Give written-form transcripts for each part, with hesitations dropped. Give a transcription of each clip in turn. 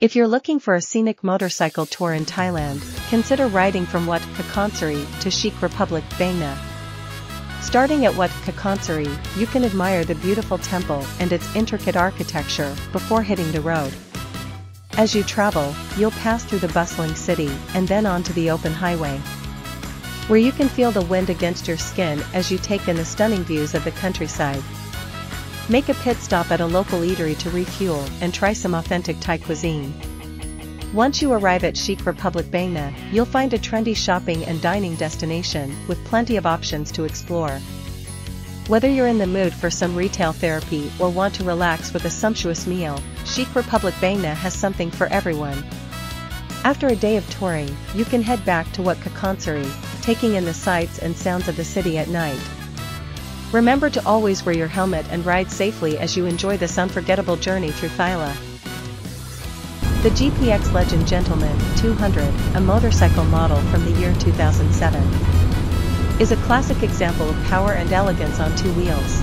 If you're looking for a scenic motorcycle tour in Thailand, consider riding from WAT KHACHONSIRI to CHIC Republic Bang Na. Starting at WAT KHACHONSIRI, you can admire the beautiful temple and its intricate architecture before hitting the road. As you travel, you'll pass through the bustling city and then onto the open highway, where you can feel the wind against your skin as you take in the stunning views of the countryside. Make a pit stop at a local eatery to refuel and try some authentic Thai cuisine. Once you arrive at CHIC Republic Bang Na, you'll find a trendy shopping and dining destination with plenty of options to explore. Whether you're in the mood for some retail therapy or want to relax with a sumptuous meal, CHIC Republic Bang Na has something for everyone. After a day of touring, you can head back to WAT KHACHONSIRI, taking in the sights and sounds of the city at night. Remember to always wear your helmet and ride safely as you enjoy this unforgettable journey through Thailand. The GPX Legend Gentleman 200, a motorcycle model from the year 2007, is a classic example of power and elegance on two wheels.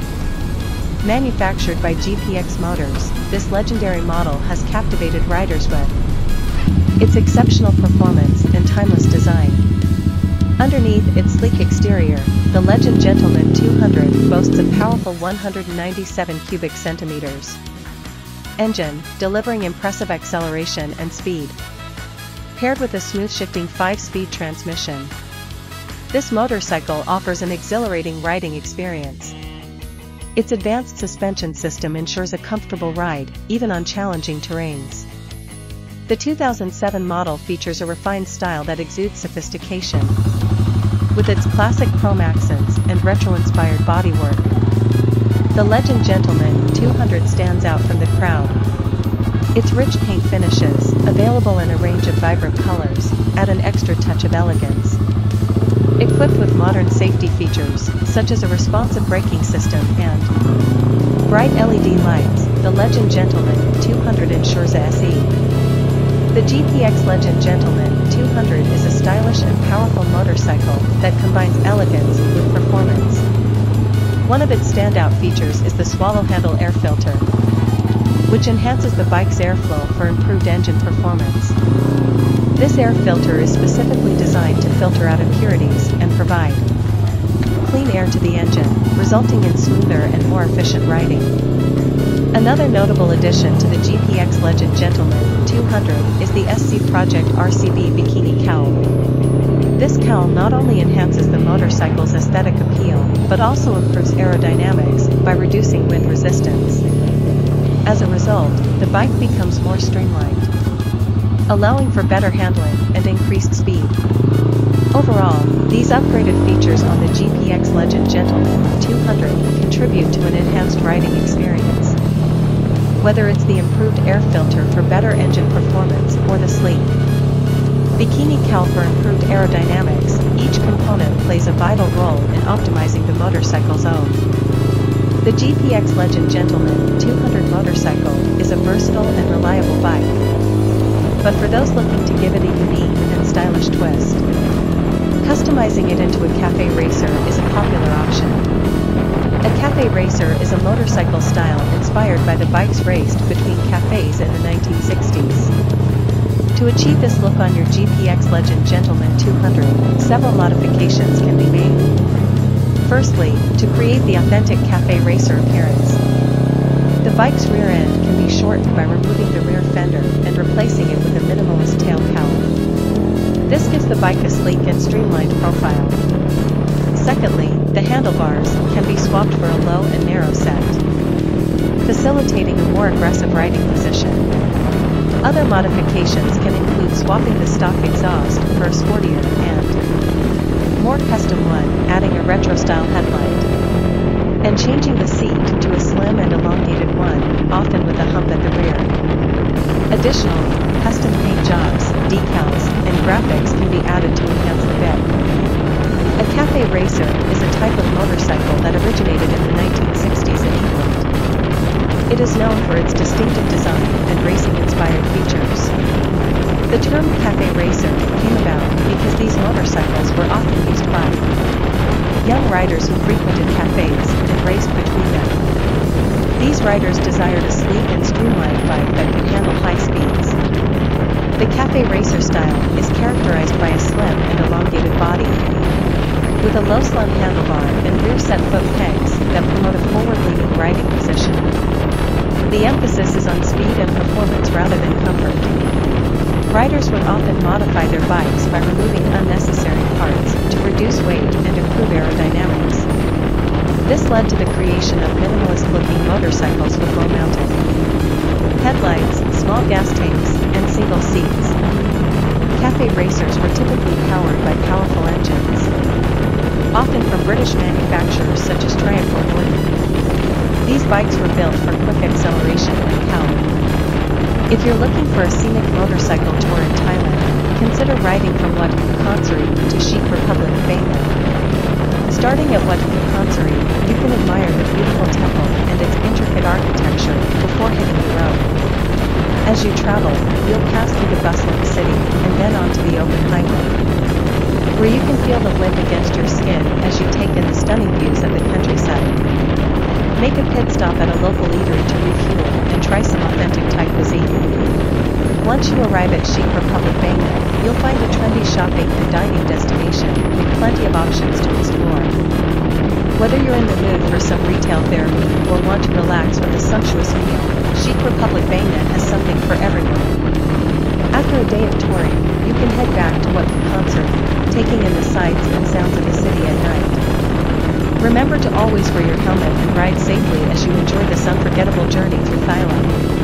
Manufactured by GPX Motors, this legendary model has captivated riders with its exceptional performance and timeless design. Underneath its sleek exterior, the Legend Gentleman 200 boasts a powerful 197 cubic centimeters engine, delivering impressive acceleration and speed. Paired with a smooth shifting 5-speed transmission, this motorcycle offers an exhilarating riding experience. Its advanced suspension system ensures a comfortable ride, even on challenging terrains. The 2007 model features a refined style that exudes sophistication. With its classic chrome accents and retro-inspired bodywork, the Legend Gentleman 200 stands out from the crowd. Its rich paint finishes, available in a range of vibrant colors, add an extra touch of elegance. Equipped with modern safety features, such as a responsive braking system and bright LED lights, the Legend Gentleman 200 ensures a SE. The GPX Legend Gentleman 200 is a stylish and powerful motorcycle that combines elegance with performance. One of its standout features is the swallow handle air filter, which enhances the bike's airflow for improved engine performance. This air filter is specifically designed to filter out impurities and provide clean air to the engine, resulting in smoother and more efficient riding. Another notable addition to the GPX Legend Gentleman 200 is the SC Project RCB Bikini Cowl. This cowl not only enhances the motorcycle's aesthetic appeal, but also improves aerodynamics by reducing wind resistance. As a result, the bike becomes more streamlined, allowing for better handling and increased speed. Overall, these upgraded features on the GPX Legend Gentleman 200 contribute to an enhanced riding experience. Whether it's the improved air filter for better engine performance or the sleek bikini cowl for improved aerodynamics, each component plays a vital role in optimizing the motorcycle's own. The GPX Legend Gentleman 200 motorcycle is a versatile and reliable bike, but for those looking to give it a unique and stylish twist, customizing it into a cafe racer is a popular option. A cafe racer is a motorcycle style inspired by the bikes raced between cafes in the 1960s. To achieve this look on your GPX Legend Gentleman 200, several modifications can be made. Firstly, to create the authentic cafe racer appearance, the bike's rear end can be shortened by removing the rear fender and replacing it with a minimalist tail cowl. This gives the bike a sleek and streamlined profile. Secondly, the handlebars can be swapped for a low and narrow set, facilitating a more aggressive riding position. Other modifications can include swapping the stock exhaust for a sportier and more custom one, adding a retro-style headlight, and changing the seat to a slim and elongated one, often with a hump at the rear. Additionally, custom paint jobs, decals, and graphics can be added to enhance the bit. A cafe racer is a type of motorcycle that originated in the 1960s in England. It is known for its distinctive design and racing-inspired features. The term cafe racer came about because these motorcycles were often used by young riders who frequented cafes and raced between them. These riders desired a sleek and streamlined bike that could handle high speeds. The cafe racer style is characterized by a slim and elongated body, with a low slung handlebar and rear set foot pegs that promote a forward-leaning riding position. The emphasis is on speed and performance rather than comfort. Riders would often modify their bikes by removing unnecessary parts to reduce weight and improve aerodynamics. This led to the creation of minimalist-looking motorcycles with low mounting headlights, small gas tanks, and single seats. Cafe racers were typically powered by powerful engines, often from British manufacturers such as Triumph or Lincoln. These bikes were built for quick acceleration and Cowl. If you're looking for a scenic motorcycle tour in Thailand, consider riding from WAT KHACHONSIRI to CHIC Republic Bangkok. Starting at WAT KHACHONSIRI, you can admire the beautiful temple and its intricate architecture before hitting the road. As you travel, you'll pass through the bustling city and then onto the open highway, where you can feel the wind against your skin as you take in the stunning views of the countryside. Make a pit stop at a local eatery to refuel and try some authentic Thai cuisine. Once you arrive at CHIC Republic Bangkok, you'll find a trendy shopping and dining destination with plenty of options to explore. Whether you're in the mood for some retail therapy or want to relax with a sumptuous meal, CHIC Republic Bangkok has something for everyone. After a day of touring, you can head back to WAT KHACHONSIRI, taking in the sights and sounds of the city at night. Remember to always wear your helmet and ride safely as you enjoy this unforgettable journey through Thailand.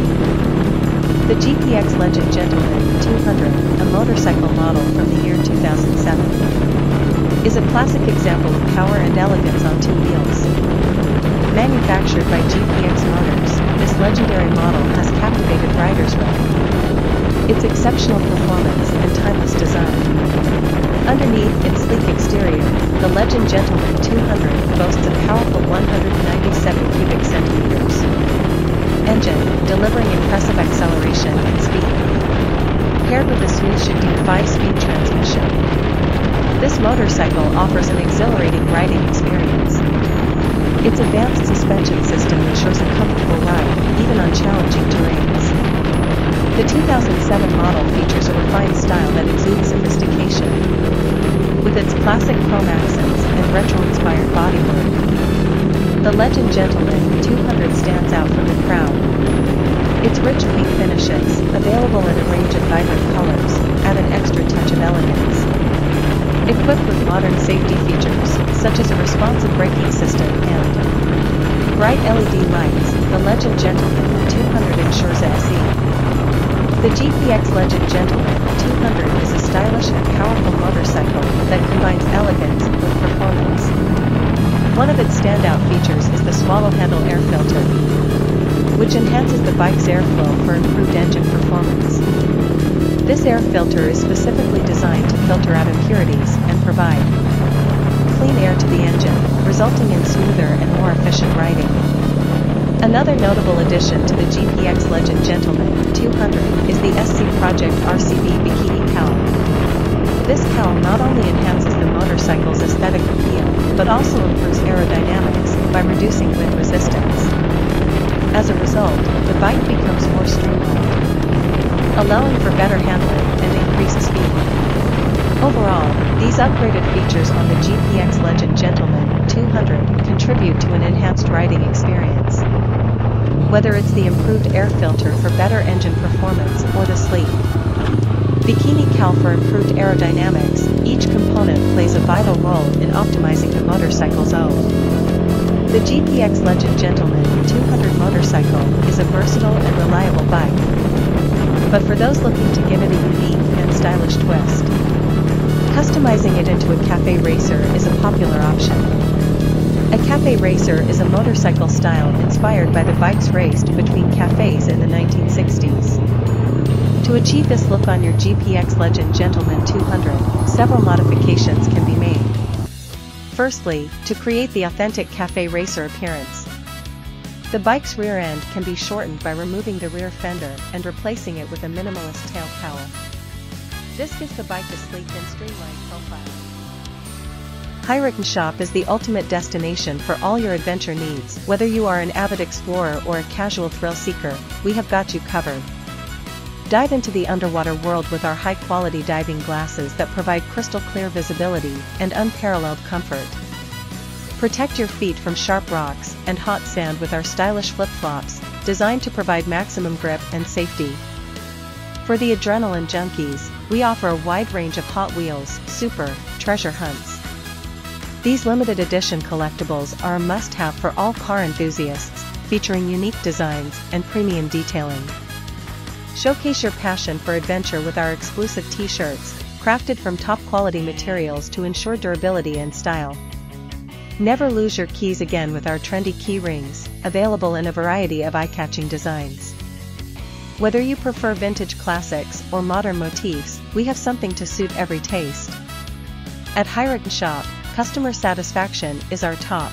The GPX Legend Gentleman 200, a motorcycle model from the year 2007, is a classic example of power and elegance on two wheels. Manufactured by GPX Motors, this legendary model has captivated riders with its exceptional performance and timeless design. Underneath its sleek exterior, the Legend Gentleman 200 boasts a powerful 197 cubic centimeters engine, delivering impressive acceleration and speed, paired with a smooth shifting 5-speed transmission. This motorcycle offers an exhilarating riding experience. Its advanced suspension system ensures a comfortable ride, even on challenging terrains. The 2007 model features a refined style that exudes sophistication, with its classic chrome accents and retro-inspired bodywork. The Legend Gentleman 200 stands out from the crowd. Its rich paint finishes, available in a range of vibrant colors, add an extra touch of elegance. Equipped with modern safety features, such as a responsive braking system and bright LED lights, the Legend Gentleman 200 ensures SE. The GPX Legend Gentleman 200 is a stylish and powerful motorcycle that combines elegance with performance. One of its standout features is the swallow handle air filter, which enhances the bike's airflow for improved engine performance. This air filter is specifically designed to filter out impurities and provide clean air to the engine, resulting in smoother and more efficient riding. Another notable addition to the GPX Legend Gentleman 200 is the SC Project RCB Bikini Cowl. This cowl not only enhances the motorcycle's aesthetic appeal, but also improves aerodynamics by reducing wind resistance. As a result, the bike becomes more streamlined, allowing for better handling and increased speed. Overall, these upgraded features on the GPX Legend Gentleman 200 contribute to an enhanced riding experience. Whether it's the improved air filter for better engine performance or the sleek Bikini Cowl for improved aerodynamics, each component plays a vital role in optimizing the motorcycle's own. The GPX Legend Gentleman 200 motorcycle is a versatile and reliable bike. But for those looking to give it a unique and stylish twist, customizing it into a cafe racer is a popular option. A cafe racer is a motorcycle style inspired by the bikes raced between cafes in the 1960s. To achieve this look on your GPX Legend Gentleman 200, several modifications can be made. Firstly, to create the authentic cafe racer appearance, the bike's rear end can be shortened by removing the rear fender and replacing it with a minimalist tail cowl. This gives the bike a sleek and streamlined profile. Hirockn Shop is the ultimate destination for all your adventure needs. Whether you are an avid explorer or a casual thrill seeker, we have got you covered. Dive into the underwater world with our high-quality diving glasses that provide crystal-clear visibility and unparalleled comfort. Protect your feet from sharp rocks and hot sand with our stylish flip-flops, designed to provide maximum grip and safety. For the adrenaline junkies, we offer a wide range of Hot Wheels, Super, treasure hunts. These limited edition collectibles are a must-have for all car enthusiasts, featuring unique designs and premium detailing. Showcase your passion for adventure with our exclusive t-shirts, crafted from top-quality materials to ensure durability and style. Never lose your keys again with our trendy key rings, available in a variety of eye-catching designs. Whether you prefer vintage classics or modern motifs, we have something to suit every taste. At Hirockn Shop, customer satisfaction is our top